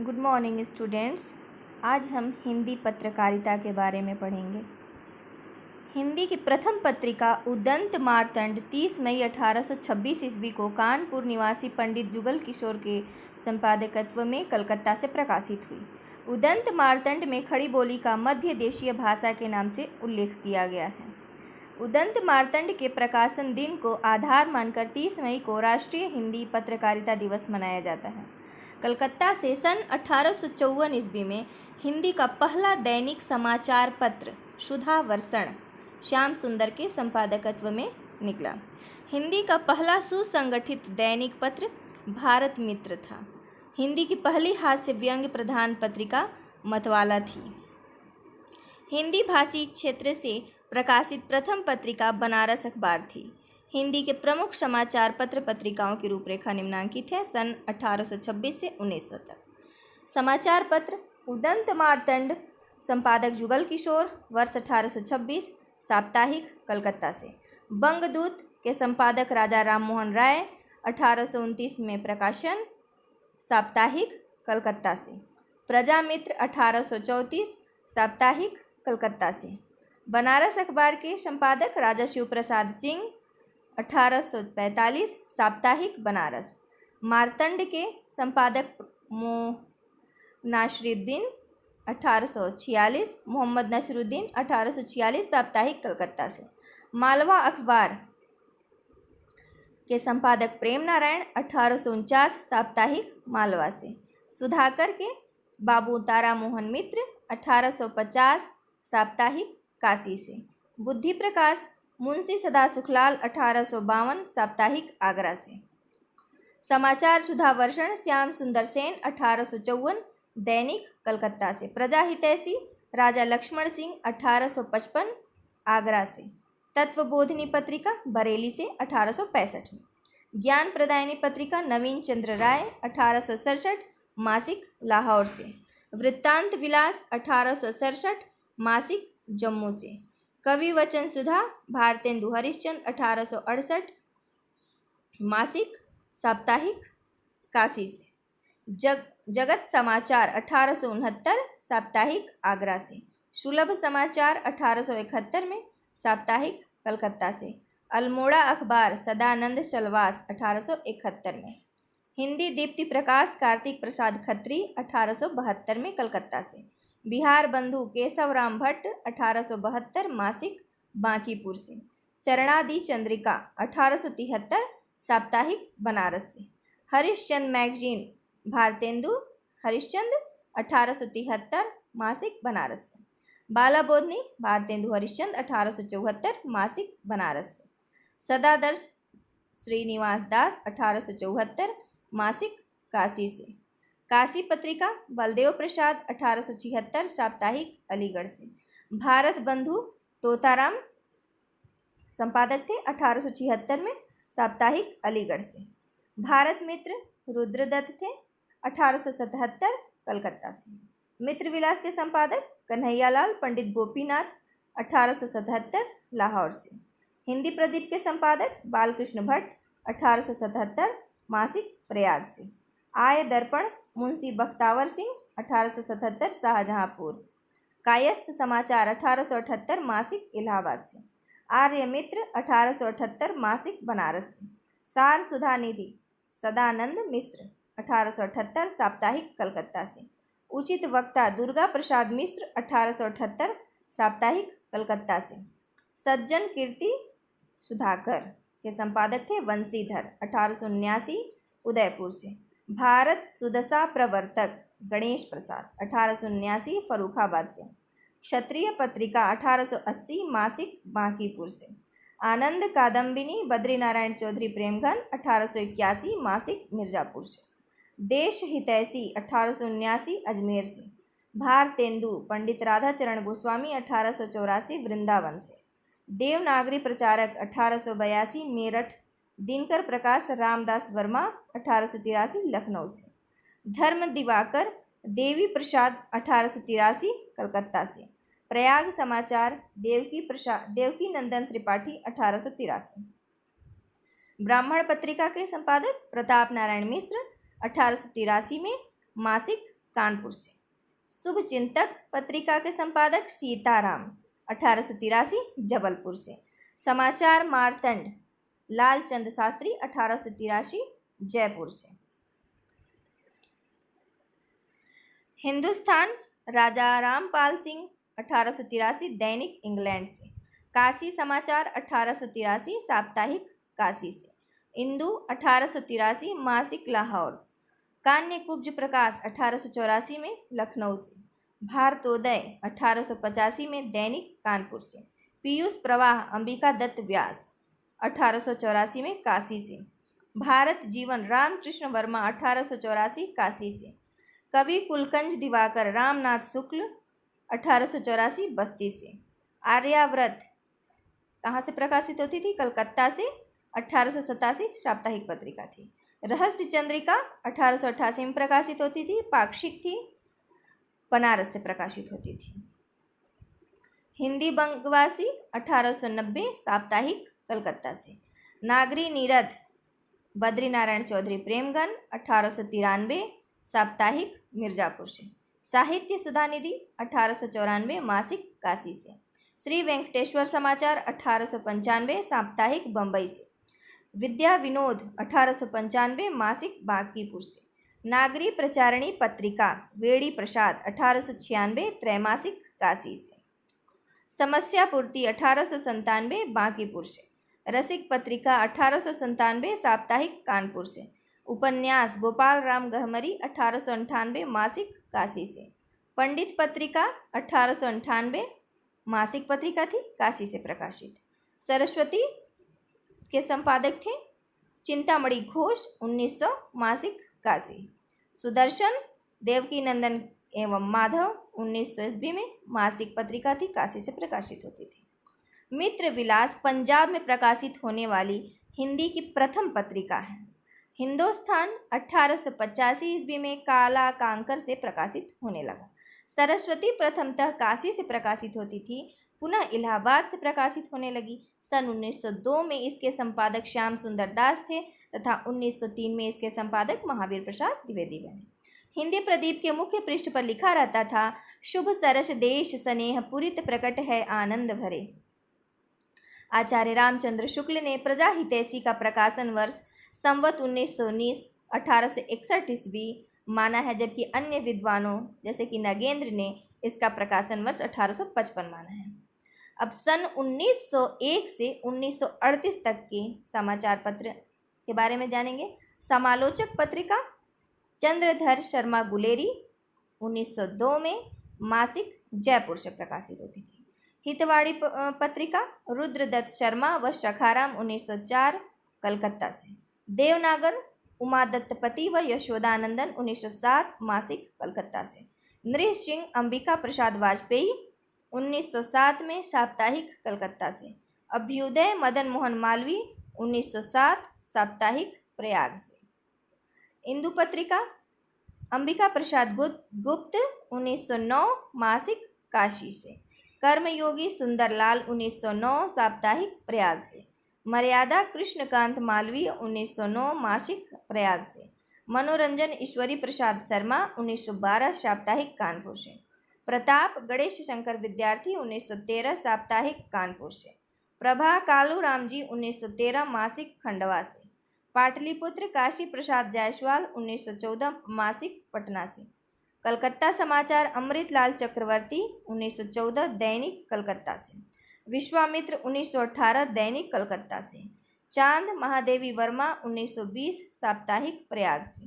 Good morning students. आज हम हिंदी पत्रकारिता के बारे में पढ़ेंगे। हिंदी की प्रथम पत्रिका उदंत मार्तंड 30 मई 1826 ईस्वी को कानपुर निवासी पंडित जुगल किशोर के संपादकत्व में कलकत्ता से प्रकाशित हुई। उदंत मार्तंड में खड़ी बोली का मध्य देशीय भाषा के नाम से उल्लेख किया गया है। उदंत मार्तंड के प्रकाशन दिन को आधार मानकर 30 मई को राष्ट्रीय हिंदी पत्रकारिता दिवस मनाया जाता है। कलकत्ता से सन 1854 ईस्वी में हिंदी का पहला दैनिक समाचार पत्र सुधा वर्षण श्याम सुंदर के संपादकत्व में निकला। हिंदी का पहला सुसंगठित दैनिक पत्र भारत मित्र था। हिंदी की पहली हास्य व्यंग्य प्रधान पत्रिका मतवाला थी। हिंदी भाषी क्षेत्र से प्रकाशित प्रथम पत्रिका बनारस अखबार थी। हिंदी के प्रमुख समाचार पत्र पत्रिकाओं की रूपरेखा निम्नांकित है सन 1826 से 1900 तक। समाचार पत्र उदंत मार्तंड, संपादक जुगल किशोर, वर्ष 1826, साप्ताहिक कलकत्ता से। बंगदूत के संपादक राजा राम मोहन राय, 1829 में प्रकाशन, साप्ताहिक कलकत्ता से। प्रजामित्र 1834, साप्ताहिक कलकत्ता से। बनारस अखबार के संपादक राजा शिव प्रसाद सिंह, 1845, साप्ताहिक बनारस। मार्तंड के संपादक नासिरुद्दीन, 1846, मोहम्मद नसरुद्दीन, 1846, साप्ताहिक कलकत्ता से। मालवा अखबार के संपादक प्रेम नारायण, 1849, साप्ताहिक मालवा से। सुधाकर के बाबू तारा मोहन मित्र, 1850, साप्ताहिक काशी से। बुद्धि प्रकाश मुंशी सदा सुखलाल, 1852, साप्ताहिक आगरा से। समाचार सुधा वर्षण श्याम सुंदर सेन, 1854, दैनिक कलकत्ता से। प्रजा हितैषी राजा लक्ष्मण सिंह, 1855, आगरा से। तत्वबोधिनी पत्रिका बरेली से, 1865 में। ज्ञान प्रदायिनी पत्रिका नवीन चंद्र राय, 1867, मासिक लाहौर से। वृत्तांत विलास, 1867, मासिक जम्मू से। कवि वचन सुधा भारतेंदु हरिश्चंद्र, 1868, मासिक साप्ताहिक काशी से। जगत समाचार, 1869, साप्ताहिक आगरा से। सुलभ समाचार, 1871 में, साप्ताहिक कलकत्ता से। अल्मोड़ा अखबार सदानंद चलवास, 1871 में। हिंदी दीप्ति प्रकाश कार्तिक प्रसाद खत्री, 1872 में, कलकत्ता से। बिहार बंधु केशवराम भट्ट, 1872, मासिक बांकीपुर से। चरणादि चंद्रिका, 1873, साप्ताहिक बनारस से। हरिश्चंद्र मैगजीन भारतेंदु हरिश्चंद्र, 1873, मासिक बनारस से। बाला बोधनी भारतेंदु हरिश्चंद्र, 1874, मासिक बनारस से। सदादर्श श्रीनिवास दास, 1874, मासिक काशी से। काशी पत्रिका बलदेव प्रसाद, 1876, साप्ताहिक अलीगढ़ से। भारत बंधु तोताराम संपादक थे, 1876 में, साप्ताहिक अलीगढ़ से। भारत मित्र रुद्रदत्त थे, 1877, कलकत्ता से। मित्र विलास के संपादक कन्हैयालाल पंडित गोपीनाथ, 1877, लाहौर से। हिंदी प्रदीप के संपादक बालकृष्ण भट्ट, 1877, मासिक प्रयाग से। आय दर्पण मुंशी बख्तावर सिंह, 1877, शाहजहांपुर। कायस्थ समाचार, 1878, मासिक इलाहाबाद से। आर्य मित्र, 1878, मासिक बनारस से। सार सुधा निधि सदानंद मिश्र, 1878, साप्ताहिक कलकत्ता से। उचित वक्ता दुर्गा प्रसाद मिश्र, 1878, साप्ताहिक कलकत्ता से। सज्जन कीर्ति सुधाकर के संपादक थे वंशीधर, 1879, उदयपुर से। भारत सुदशा प्रवर्तक गणेश प्रसाद, 1879, फर्रुखाबाद से। क्षत्रिय पत्रिका, 1880, मासिक बांकीपुर से। आनंद कादम्बिनी बद्रीनारायण चौधरी प्रेमघन, 1881, मासिक मिर्जापुर से। देश हितैषी, 1879, अजमेर से। भारतेंदु पंडित राधाचरण गोस्वामी, 1884, वृंदावन से। देवनागरी प्रचारक, 1882, मेरठ। दिनकर प्रकाश रामदास वर्मा, 1883, लखनऊ से। धर्म दिवाकर देवी प्रसाद, 1883, कलकत्ता से। प्रयाग समाचार देवकी नंदन त्रिपाठी, 1883। ब्राह्मण पत्रिका के संपादक प्रताप नारायण मिश्र, 1883 में, मासिक कानपुर से। शुभ चिंतक पत्रिका के संपादक सीताराम 1883 जबलपुर से। समाचार मार्तंड लालचंद शास्त्री 1883 जयपुर से। हिंदुस्तान राजा रामपाल सिंह 1883 दैनिक इंग्लैंड से। काशी समाचार 1883 साप्ताहिक काशी से। इंदु 1883 मासिक लाहौर। कान्य कुब्ज प्रकाश 1884 में लखनऊ से। भारतोदय 1885 में दैनिक कानपुर से। पीयूष प्रवाह अंबिका दत्त व्यास 1884 में काशी से। भारत जीवन रामकृष्ण वर्मा 1884 काशी से। कवि कुलकंज दिवाकर रामनाथ शुक्ल 1884 बस्ती से। आर्याव्रत कहाँ से प्रकाशित होती थी? कलकत्ता से। 1887 साप्ताहिक पत्रिका थी। रहस्य चंद्रिका 1888 में प्रकाशित होती थी, पाक्षिक थी, बनारस से प्रकाशित होती थी। हिंदी बंगवासी 1890 साप्ताहिक कलकत्ता से। नागरी नीरद बद्रीनारायण चौधरी प्रेमगन 1893 साप्ताहिक मिर्जापुर से। साहित्य सुधानिधि 1894 मासिक काशी से। श्री वेंकटेश्वर समाचार 1895 साप्ताहिक बंबई से। विद्या विनोद 1895 मासिक बांकीपुर से। नागरी प्रचारणी पत्रिका वेड़ी प्रसाद 1896 त्रैमासिक काशी से। समस्या पूर्ति 1897 बांकीपुर से। रसिक पत्रिका 1897 साप्ताहिक कानपुर से। उपन्यास गोपाल राम गहमरी 1898 मासिक काशी से। पंडित पत्रिका 1898 मासिक पत्रिका थी, काशी से प्रकाशित। सरस्वती के संपादक थे चिंतामणि घोष 1900 मासिक काशी। सुदर्शन देवकी नंदन एवं माधव 1900 ईस्वी में मासिक पत्रिका थी, काशी से प्रकाशित होती थी। मित्र विलास पंजाब में प्रकाशित होने वाली हिंदी की प्रथम पत्रिका है। हिंदुस्तान 1885 ईस्वी में काला कांकर से प्रकाशित होने लगा। सरस्वती प्रथमतः काशी से प्रकाशित होती थी, पुनः इलाहाबाद से प्रकाशित होने लगी। सन 1902 में इसके संपादक श्याम सुंदर दास थे तथा 1903 में इसके संपादक महावीर प्रसाद द्विवेदी बने। हिंदी प्रदीप के मुख्य पृष्ठ पर लिखा रहता था, शुभ सरस देश स्नेह पुरित प्रकट है आनंद भरे। आचार्य रामचंद्र शुक्ल ने प्रजा हितैषी का प्रकाशन वर्ष संवत 1919 1861 ईस्वी माना है, जबकि अन्य विद्वानों जैसे कि नगेंद्र ने इसका प्रकाशन वर्ष 1855 माना है। अब सन 1901 से 1938 तक के समाचार पत्र के बारे में जानेंगे। समालोचक पत्रिका चंद्रधर शर्मा गुलेरी 1902 में मासिक जयपुर से प्रकाशित होती थी। हितवाड़ी पत्रिका रुद्रदत्त शर्मा व शखाराम 1904 कलकत्ता से। देवनागर उमादत्तपति व यशोदानंदन 1907 मासिक कलकत्ता से। नृह सिंह अंबिका प्रसाद वाजपेयी 1907 में साप्ताहिक कलकत्ता से। अभ्युदय मदन मोहन मालवीय 1907 साप्ताहिक प्रयाग से। इंदु पत्रिका अंबिका प्रसाद गुप्त 1909 मासिक काशी से। कर्मयोगी सुंदरलाल 1909 साप्ताहिक प्रयाग से। मर्यादा कृष्णकांत मालवीय 1909 मासिक प्रयाग से। मनोरंजन ईश्वरी प्रसाद शर्मा 1912 साप्ताहिक कानपुर से। प्रताप गणेश शंकर विद्यार्थी 1913 साप्ताहिक कानपुर से। प्रभा कालू राम जी 1913 मासिक खंडवा से। पाटलिपुत्र काशी प्रसाद जायसवाल 1914 मासिक पटना से। कलकत्ता समाचार अमृतलाल चक्रवर्ती 1914 दैनिक कलकत्ता से। विश्वामित्र 1918 दैनिक कलकत्ता से। चांद महादेवी वर्मा 1920 साप्ताहिक प्रयाग से।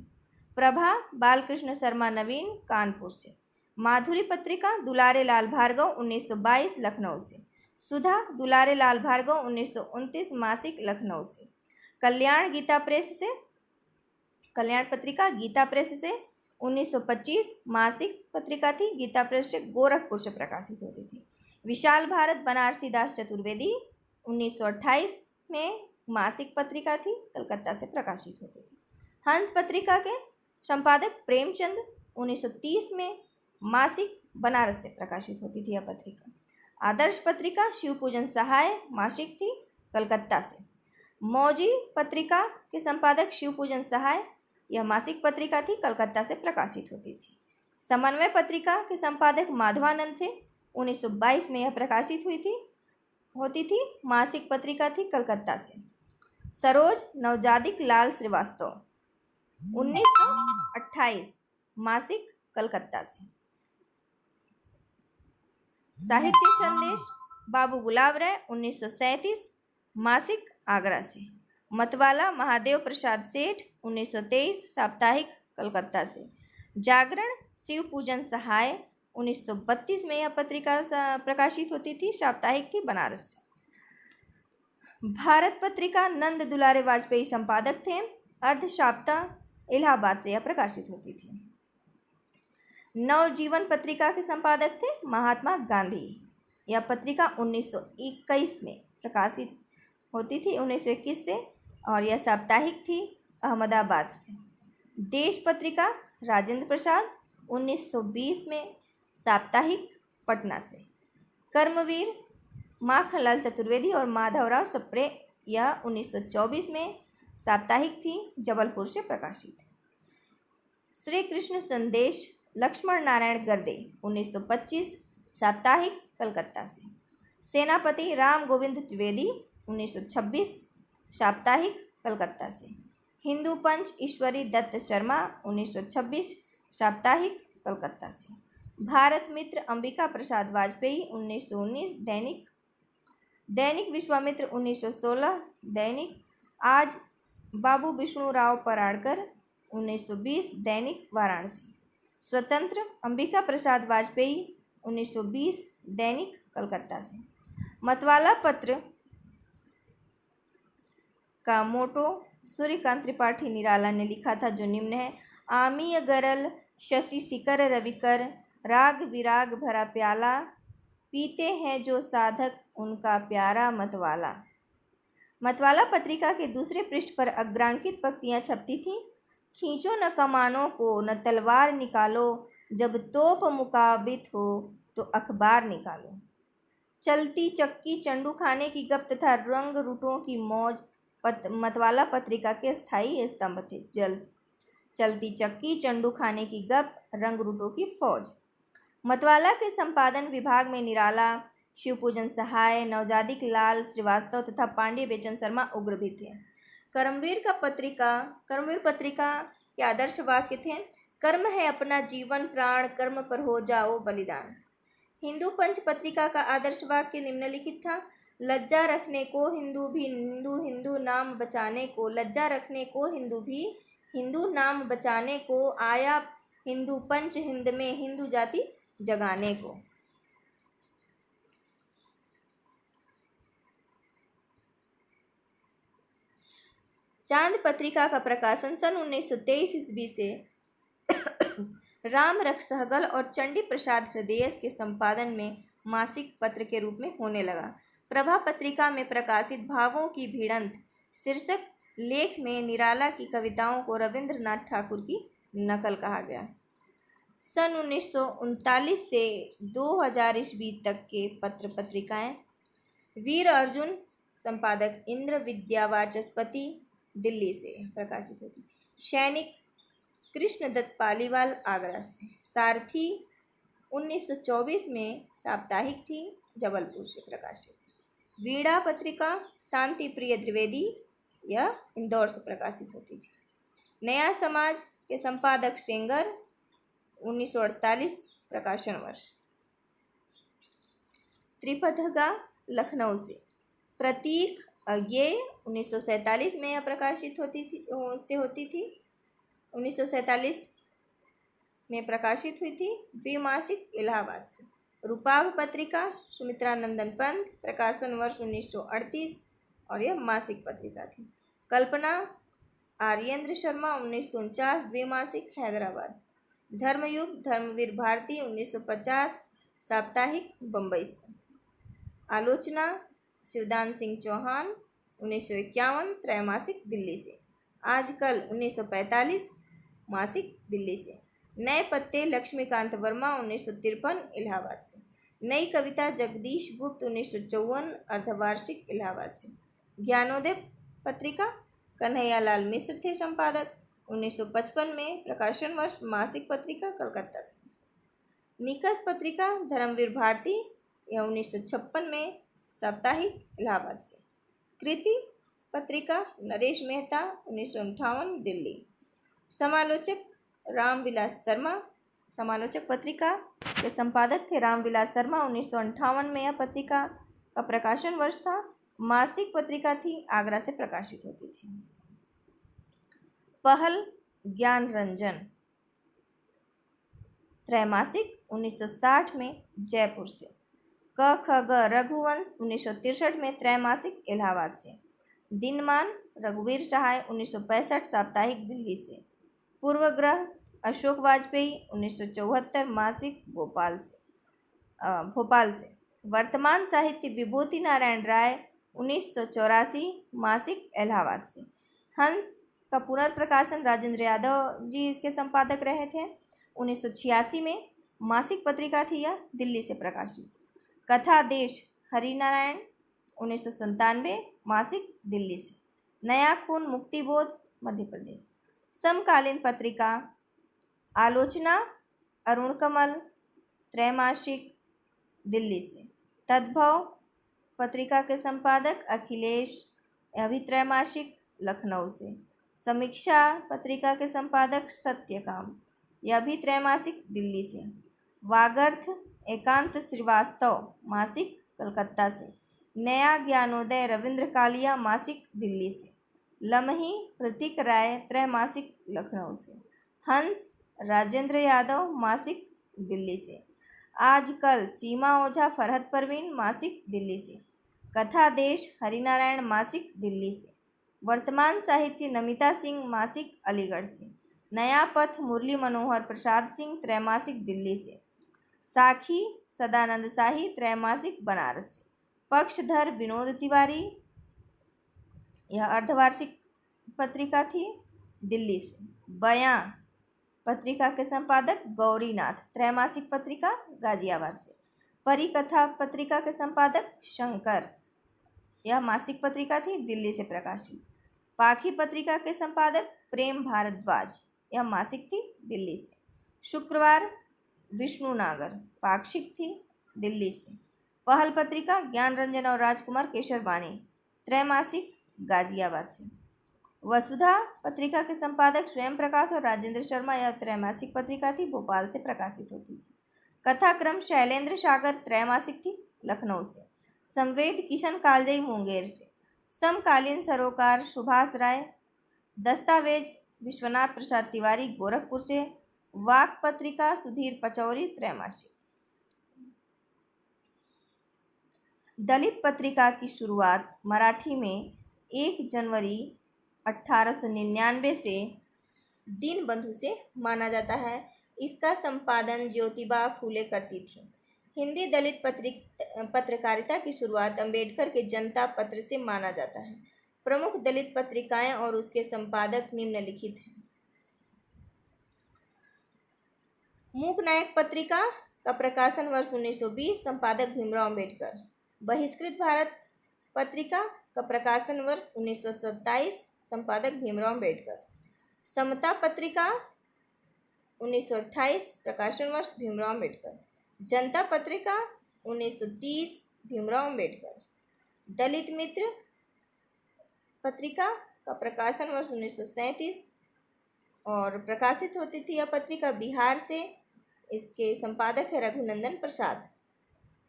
प्रभा बालकृष्ण शर्मा नवीन कानपुर से। माधुरी पत्रिका दुलारे लाल भार्गव 1922 लखनऊ से। सुधा दुलारे लाल भार्गव 1929 मासिक लखनऊ से। कल्याण गीता प्रेस से कल्याण पत्रिका गीता प्रेस से 1925 मासिक पत्रिका थी, गीता प्रेस से गोरखपुर से प्रकाशित होती थी। विशाल भारत बनारसी दास चतुर्वेदी 1928 में मासिक पत्रिका थी, कलकत्ता से प्रकाशित होती थी। हंस पत्रिका के संपादक प्रेमचंद 1930 में मासिक बनारस से प्रकाशित होती थी यह पत्रिका। आदर्श पत्रिका शिवपूजन सहाय मासिक थी, कलकत्ता से। मौजी पत्रिका के संपादक शिवपूजन सहाय, यह मासिक पत्रिका थी, कलकत्ता से प्रकाशित होती थी। समन्वय पत्रिका के संपादक माधवानंद थे। 1922 में यह प्रकाशित होती थी। मासिक पत्रिका थी कलकत्ता से। सरोज नवजादिक लाल श्रीवास्तव 1928 मासिक कलकत्ता से। साहित्य संदेश बाबू गुलाब राय 1937 मासिक आगरा से। मतवाला महादेव प्रसाद सेठ 1923 साप्ताहिक कलकत्ता से। जागरण शिव पूजन सहाय 1932 में यह पत्रिका प्रकाशित होती थी। साप्ताहिक थी बनारस से। भारत पत्रिका नंद दुलारे वाजपेयी संपादक थे। अर्धशाप्ता इलाहाबाद से यह प्रकाशित होती थी। नवजीवन पत्रिका के संपादक थे महात्मा गांधी। यह पत्रिका 1921 में प्रकाशित होती थी 1921 से, और यह साप्ताहिक थी अहमदाबाद से। देश पत्रिका राजेंद्र प्रसाद 1920 में साप्ताहिक पटना से। कर्मवीर माखनलाल चतुर्वेदी और माधवराव सप्रे यह 1924 में साप्ताहिक थी जबलपुर से प्रकाशित। श्री कृष्ण संदेश लक्ष्मण नारायण गर्दे 1925 साप्ताहिक कलकत्ता से। सेनापति राम गोविंद द्विवेदी 1926 साप्ताहिक कलकत्ता से। हिंदू पंच ईश्वरी दत्त शर्मा 1926 साप्ताहिक कलकत्ता से। भारत मित्र अंबिका प्रसाद वाजपेयी 1919 दैनिक विश्वामित्र 1916 दैनिक आज बाबू विष्णुराव पराड़कर 1920 दैनिक वाराणसी। स्वतंत्र अंबिका प्रसाद वाजपेयी 1920 दैनिक कलकत्ता से। मतवाला पत्र का मोटो सूर्यकांत त्रिपाठी निराला ने लिखा था, जो निम्न है। आमीय गरल शशि शिकर रविकर राग विराग भरा प्याला पीते हैं जो साधक उनका प्यारा मतवाला। मतवाला पत्रिका के दूसरे पृष्ठ पर अग्रांकित पंक्तियां छपती थीं। खींचो न कमानों को न तलवार निकालो, जब तोप मुकाबित हो तो अखबार निकालो। चलती चक्की चंडू खाने की गप तथा रंग रूटों की मौज मतवाला पत्रिका के स्थायी स्तंभ थे। चलती चक्की चंडू खाने की गप रंग रूटों की फौज। मतवाला के संपादन विभाग में निराला, शिवपूजन सहाय, नवजादिक लाल श्रीवास्तव तथा पांडे बेचन शर्मा उग्र भी थे। कर्मवीर पत्रिका के आदर्श वाक्य थे। कर्म है अपना जीवन प्राण, कर्म पर हो जाओ बलिदान। हिंदू पंच पत्रिका का आदर्श वाक्य निम्नलिखित था। लज्जा रखने को हिंदू भी हिंदू नाम बचाने को, लज्जा रखने को हिंदू भी हिंदू नाम बचाने को, आया हिंदू पंच हिंद में हिंदू जाति जगाने को। चांद पत्रिका का प्रकाशन सन 1923 ईस्वी से राम रख सहगल और चंडी प्रसाद हृदयेश के संपादन में मासिक पत्र के रूप में होने लगा। प्रभा पत्रिका में प्रकाशित भावों की भिड़ंत शीर्षक लेख में निराला की कविताओं को रविंद्रनाथ ठाकुर की नकल कहा गया। सन 1939 से 2000 ईस्वी तक के पत्र पत्रिकाएं। वीर अर्जुन संपादक इंद्र विद्या वाचस्पति दिल्ली से प्रकाशित होती। सैनिक कृष्णदत्त पालीवाल आगरा से। सारथी 1924 में साप्ताहिक थी जबलपुर से प्रकाशित। वीणा पत्रिका शांति प्रिय द्विवेदी यह इंदौर से प्रकाशित होती थी। नया समाज के संपादक सेंगर 1948 प्रकाशन वर्ष। त्रिपथगा लखनऊ से। प्रतीक ये 1947 में यह प्रकाशित होती थी 1947 में प्रकाशित हुई थी। द्विमासिक इलाहाबाद से। रूपाभ पत्रिका सुमित्रानंदन पंत प्रकाशन वर्ष 1938 और यह मासिक पत्रिका थी। कल्पना आर्येंद्र शर्मा 1949 द्विमासिक हैदराबाद। धर्मयुग धर्मवीर भारती 1950 साप्ताहिक बम्बई से। आलोचना शिवदान सिंह चौहान 1951 त्रैमासिक दिल्ली से। आजकल 1945 मासिक दिल्ली से। नए पत्ते लक्ष्मीकांत वर्मा 1953 इलाहाबाद से। नई कविता जगदीश गुप्त 1954 अर्धवार्षिक इलाहाबाद से। ज्ञानोदय पत्रिका कन्हैयालाल मिश्र थे संपादक। 1955 में प्रकाशन वर्ष मासिक पत्रिका कलकत्ता से। निकस पत्रिका धर्मवीर भारती, यह 1956 में साप्ताहिक इलाहाबाद से। कृति पत्रिका नरेश मेहता, 1958 दिल्ली। समालोचक रामविलास शर्मा, समालोचक पत्रिका के संपादक थे रामविलास शर्मा। 1958 में यह पत्रिका का प्रकाशन वर्ष था। मासिक पत्रिका थी, आगरा से प्रकाशित होती थी। पहल ज्ञान रंजन त्रैमासिक 1960 में जयपुर से। क ख ग रघुवंश 1963 में त्रैमासिक इलाहाबाद से। दिनमान रघुवीर सहाय 1965 साप्ताहिक दिल्ली से। पूर्वग्रह अशोक वाजपेयी 1974 मासिक भोपाल से। वर्तमान साहित्य विभूति नारायण राय 1984 मासिक इलाहाबाद से। हंस का पुनर्प्रकाशन राजेंद्र यादव जी इसके संपादक रहे थे। 1986 में मासिक पत्रिका थी, यह दिल्ली से प्रकाशित। कथा देश हरिनारायण 1997 मासिक दिल्ली से। नया खून मुक्तिबोध मध्य प्रदेश। समकालीन पत्रिका आलोचना अरुण कमल त्रैमासिक दिल्ली से। तद्भव पत्रिका के संपादक अखिलेश, यह भी त्रैमासिक लखनऊ से। समीक्षा पत्रिका के संपादक सत्यकाम, यह भी त्रैमासिक दिल्ली से। वागर्थ एकांत श्रीवास्तव मासिक कलकत्ता से। नया ज्ञानोदय रविंद्र कालिया मासिक दिल्ली से। लम्ही प्रतीक राय त्रैमासिक लखनऊ से। हंस राजेंद्र यादव मासिक दिल्ली से। आजकल सीमा ओझा फरहत परवीन मासिक दिल्ली से। कथा देश हरिनारायण मासिक दिल्ली से। वर्तमान साहित्य नमिता सिंह मासिक अलीगढ़ से। नया पथ मुरली मनोहर प्रसाद सिंह त्रैमासिक दिल्ली से। साखी सदानंद शाही त्रैमासिक बनारस से। पक्षधर विनोद तिवारी, यह अर्धवार्षिक पत्रिका थी, दिल्ली से। बयां पत्रिका के संपादक गौरीनाथ त्रैमासिक पत्रिका गाजियाबाद से। परिकथा पत्रिका के संपादक शंकर, यह मासिक पत्रिका थी, दिल्ली से प्रकाशित। पाखी पत्रिका के संपादक प्रेम भारद्वाज, यह मासिक थी, दिल्ली से। शुक्रवार विष्णु नागर पाक्षिक थी, दिल्ली से। पहल पत्रिका ज्ञान रंजन और राजकुमार केशरवाणी त्रैमासिक गाजियाबाद से। वसुधा पत्रिका के संपादक स्वयं प्रकाश और राजेंद्र शर्मा, यह त्रैमासिक पत्रिका थी, भोपाल से प्रकाशित होती थी। कथाक्रम शैलेंद्र सागर त्रैमासिक थी, लखनऊ से। संवेद किशन कालजई मुंगेर से। समकालीन सरोकार सुभाष राय। दस्तावेज विश्वनाथ प्रसाद तिवारी गोरखपुर से। वाक पत्रिका सुधीर पचौरी त्रैमासिक। दलित पत्रिका की शुरुआत मराठी में 1 जनवरी 1899 से दीनबंधु से माना जाता है। इसका संपादन ज्योतिबा फूले करती थी। हिंदी दलित पत्रकारिता की शुरुआत अंबेडकर के जनता पत्र से माना जाता है। प्रमुख दलित पत्रिकाएं और उसके संपादक निम्नलिखित हैं। मूकनायक पत्रिका का प्रकाशन वर्ष 1920, संपादक भीमराव अंबेडकर। बहिष्कृत भारत पत्रिका का प्रकाशन वर्ष 1927, संपादक भीमराव अंबेडकर। समता पत्रिका 1928, प्रकाशन वर्ष भीमराव अंबेडकर। जनता पत्रिका 1930, भीमराव अंबेडकर। दलित मित्र पत्रिका का प्रकाशन वर्ष 1937 और प्रकाशित होती थी यह पत्रिका बिहार से। इसके संपादक है रघुनंदन प्रसाद।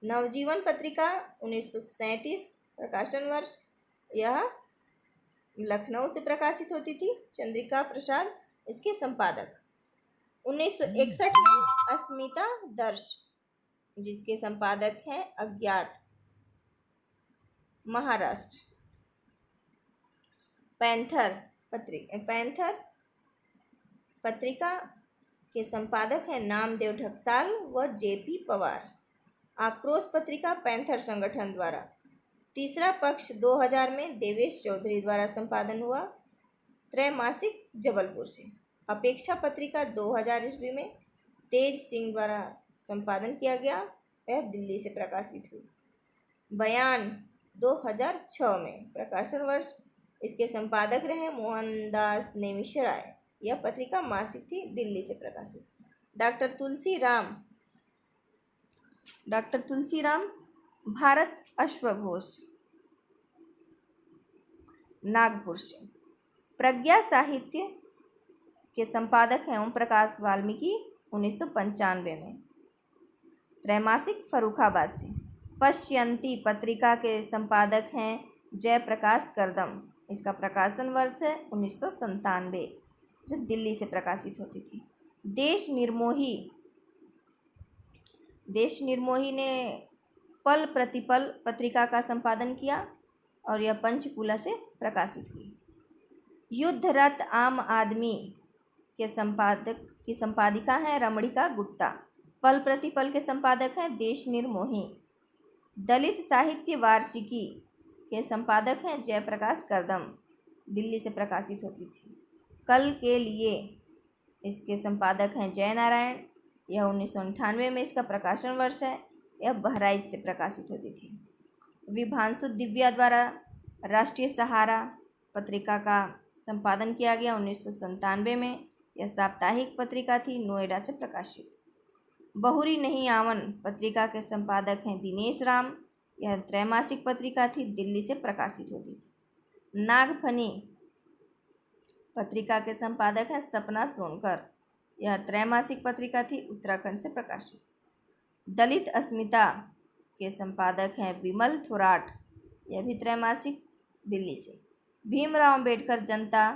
नवजीवन पत्रिका 1937, प्रकाशन वर्ष यह लखनऊ से प्रकाशित होती थी। चंद्रिका प्रसाद इसके संपादक। 1961 में अस्मिता दर्श, जिसके संपादक हैं अज्ञात, महाराष्ट्र। पैंथर पत्रिका के संपादक हैं नामदेव ढक्साल व जेपी पवार। आक्रोश पत्रिका पैंथर संगठन द्वारा। तीसरा पक्ष 2000 में देवेश चौधरी द्वारा संपादन हुआ, त्रैमासिक जबलपुर से। अपेक्षा पत्रिका 2000 ईस्वी में तेज सिंह द्वारा संपादन किया गया, यह दिल्ली से प्रकाशित हुई। बयान 2006 में, प्रकाशन वर्ष इसके संपादक रहे मोहनदास नेमिषराय। यह पत्रिका मासिक थी, दिल्ली से प्रकाशित। Doctor Tulsi Ram doctor Tulsiram. भारत अश्व घोष, नागपुर से। प्रज्ञा साहित्य के संपादक हैं ओम प्रकाश वाल्मीकि, 1995 में। त्रैमासिक फर्रुखाबाद से। पश्यंती पत्रिका के संपादक हैं जयप्रकाश करदम, इसका प्रकाशन वर्ष है 1997, जो दिल्ली से प्रकाशित होती थी। देश निर्मोही ने पल प्रतिपल पत्रिका का संपादन किया और यह पंचकूला से प्रकाशित हुई। युद्धरत आम आदमी के संपादिका हैं रमणिका गुप्ता, पल प्रतिपल के संपादक हैं देश निर्मोही। दलित साहित्य वार्षिकी के संपादक हैं जयप्रकाश करदम, दिल्ली से प्रकाशित होती थी। कल के लिए इसके संपादक हैं जयनारायण, यह 1998 में इसका प्रकाशन वर्ष है, यह बहराइच से प्रकाशित होती थी। विभांशु दिव्या द्वारा राष्ट्रीय सहारा पत्रिका का संपादन किया गया 1997 में, यह साप्ताहिक पत्रिका थी, नोएडा से प्रकाशित। बहुरी नहीं आवन पत्रिका के संपादक हैं दिनेश राम, यह त्रैमासिक पत्रिका थी, दिल्ली से प्रकाशित होती थी। नागफनी पत्रिका के संपादक हैं सपना सोनकर, यह त्रैमासिक पत्रिका थी, उत्तराखंड से प्रकाशित। दलित अस्मिता के संपादक हैं विमल थोराट, यह भी त्रैमासिक, दिल्ली से। भीमराव अंबेडकर जनता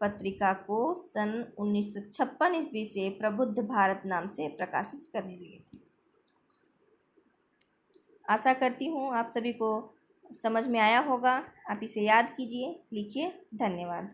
पत्रिका को सन 1956 ईस्वी से प्रबुद्ध भारत नाम से प्रकाशित करने लगे थे। आशा करती हूँ आप सभी को समझ में आया होगा। आप इसे याद कीजिए, लिखिए। धन्यवाद।